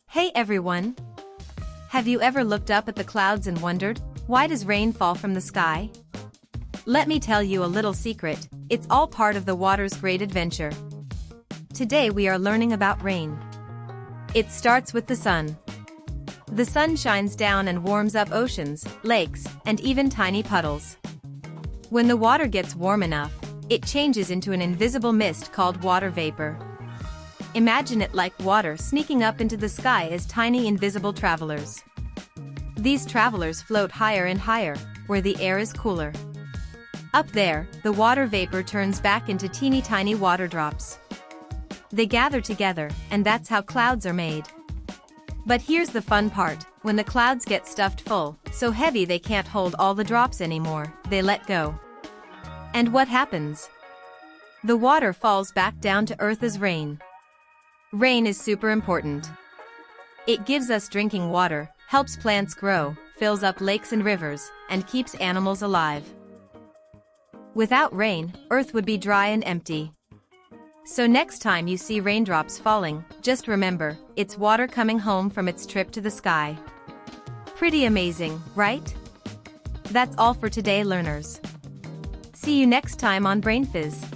Hey everyone! Have you ever looked up at the clouds and wondered, why does rain fall from the sky? Let me tell you a little secret, it's all part of the water's great adventure. Today we are learning about rain. It starts with the sun. The sun shines down and warms up oceans, lakes, and even tiny puddles. When the water gets warm enough, it changes into an invisible mist called water vapor. Imagine it like water sneaking up into the sky as tiny invisible travelers. These travelers float higher and higher, where the air is cooler. Up there, the water vapor turns back into teeny tiny water drops. They gather together, and that's how clouds are made. But here's the fun part, when the clouds get stuffed full, so heavy they can't hold all the drops anymore, they let go. And what happens? The water falls back down to earth as rain. Rain is super important. It gives us drinking water, helps plants grow, fills up lakes and rivers, and keeps animals alive. Without rain, Earth would be dry and empty. So next time you see raindrops falling, just remember, it's water coming home from its trip to the sky. Pretty amazing, right? That's all for today, learners. See you next time on BrainFizz.